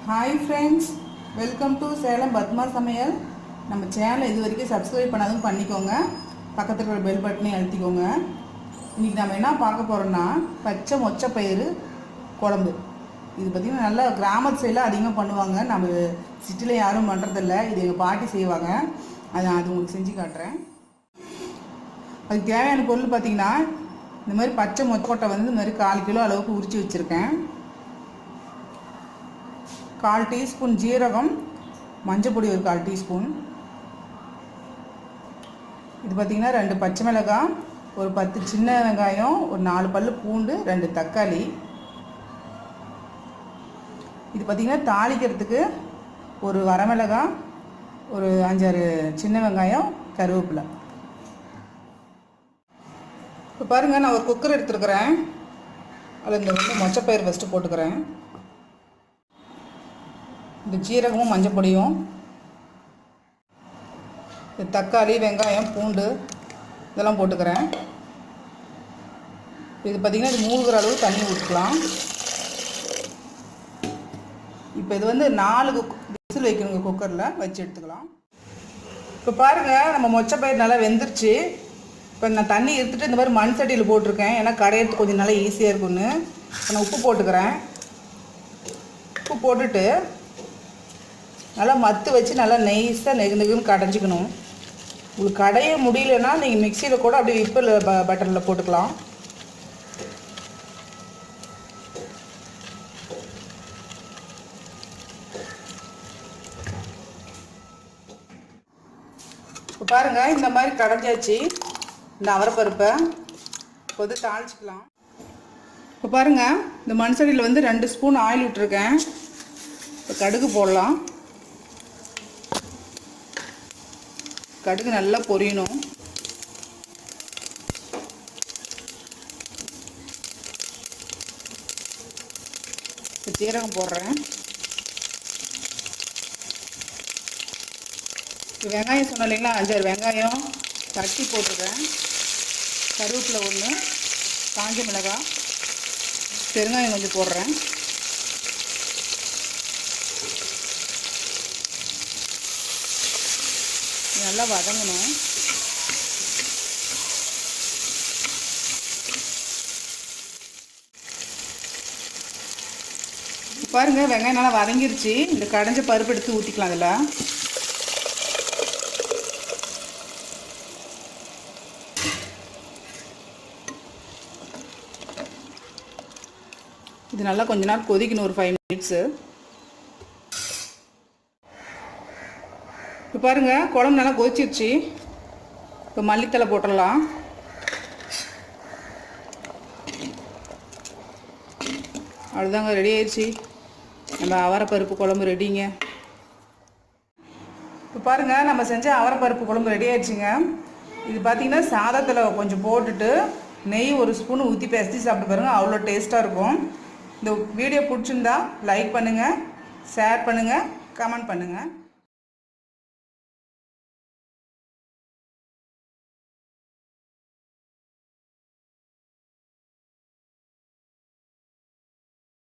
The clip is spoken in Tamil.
Hi friends, welcome to Salem Padma சமையல். நம்ம சேனலை இது வரைக்கும் சப்ஸ்கிரைப் பண்ணாதும் பண்ணிக்கோங்க. பக்கத்தில் இருக்கிற பெல் பட்டனையும் அழுத்திக்கோங்க. இன்றைக்கி நம்ம என்ன பார்க்க போகிறோம்னா பச்சை மொச்சப்பயிறு குழம்பு. இது பார்த்திங்கன்னா நல்லா கிராமத்து சைடில் அதிகமாக பண்ணுவாங்க. நம்ம சிட்டியில் யாரும் பண்ணுறதில்ல. இது எங்கள் பாட்டி செய்வாங்க. அது உங்களுக்கு செஞ்சு காட்டுறேன். அதுக்கு தேவையான பொருள் பார்த்திங்கன்னா இந்த மாதிரி பச்சை மொச்சக்கொட்டை வந்து இந்த மாதிரி 1/4 கிலோ அளவுக்கு உரித்து வச்சுருக்கேன். 1/4 டீஸ்பூன் ஜீரகம், மஞ்சள் பொடி ஒரு 1/4 டீஸ்பூன். இது பார்த்திங்கன்னா 2 பச்சை மிளகாய், ஒரு 10 சின்ன வெங்காயம், ஒரு 4 பல்லு பூண்டு, 2 தக்காளி. இது பார்த்திங்கன்னா தாளிக்கிறதுக்கு ஒரு வரமிளகாய், ஒரு 5-6 சின்ன வெங்காயம், கருவேப்பிலை. இப்போ பாருங்கள், நான் ஒரு குக்கர் எடுத்துருக்கிறேன். அதில் இந்த வந்து மொச்சப்பயிறு ஃபஸ்ட்டு போட்டுக்கிறேன். இந்த ஜீரகமும் மஞ்சள் பொடியும், இந்த தக்காளி, வெங்காயம், பூண்டு இதெல்லாம் போட்டுக்கிறேன். இது பார்த்திங்கன்னா இது மூழ்கிற அளவு தண்ணி ஊற்றிக்கலாம். இப்போ இது வந்து 4 விசில் வைக்கணுங்க. குக்கரில் வச்சு எடுத்துக்கலாம். இப்போ பாருங்கள், நம்ம மொச்சப்பயிறு நல்லா வெந்துருச்சு. இப்போ நான் தண்ணி எடுத்துகிட்டு இந்த மாதிரி மண் சட்டியில் போட்டிருக்கேன். ஏன்னா கடையிறது கொஞ்சம் நல்லா ஈஸியாக இருக்குன்னு. இப்போ நான் உப்பு போட்டுக்கிறேன். உப்பு போட்டுட்டு நல்லா மத்து வச்சு நல்லா நெய்ஸாக நெகுன்னு கடைஞ்சிக்கணும். உங்களுக்கு கடைய முடியலன்னா நீங்கள் மிக்சியில் கூட அப்படியே விப்பில் பட்டரில் போட்டுக்கலாம். இப்போ பாருங்கள், இந்த மாதிரி கடைஞ்சாச்சு. இந்த அவரைப்பருப்பை இப்போ வந்து தாளிச்சிக்கலாம். இப்போ பாருங்கள், இந்த மண் சட்டியில் வந்து 2 ஸ்பூன் ஆயில் விட்டுருக்கேன். இப்போ கடுகு போடலாம். கடுகு நல்லா பொரியணும். இப்போ சீரகம் போடுறேன். இப்போ வெங்காயம் சொன்ன இல்லைங்களா, 5-6 வெங்காயம் தட்டி போட்டுருக்கேன். கருவேப்பிலை 1, காஞ்ச மிளகாய், பெருங்காயம் கொஞ்சம் போடுறேன். நல்லா வதங்கணும். பாருங்கள், வெங்காயம் நல்லா வதங்கிருச்சு. இந்த கடைஞ்ச பருப்பு எடுத்து ஊற்றிக்கலாம். அதில் இது நல்லா கொஞ்ச நேரம் கொதிக்கணும், ஒரு 5 மினிட்ஸு. இப்போ பாருங்கள், குழம்பு நல்லா கொதிச்சிருச்சு. இப்போ மல்லித்தலை போட்டுடலாம். அவ்வளோதாங்க, ரெடி ஆயிடுச்சு. நம்ம அவரைப்பருப்பு குழம்பு ரெடிங்க. இப்போ பாருங்கள், நம்ம செஞ்ச அவரைப்பருப்பு குழம்பு ரெடி ஆயிடுச்சுங்க. இது பார்த்திங்கன்னா சாதத்தில் கொஞ்சம் போட்டுட்டு நெய் 1 ஸ்பூன் ஊற்றி பேசி சாப்பிட்டு பாருங்கள், அவ்வளோ டேஸ்ட்டாக இருக்கும். இந்த வீடியோ பிடிச்சிருந்தா லைக் பண்ணுங்கள், ஷேர் பண்ணுங்கள், கமெண்ட் பண்ணுங்கள்.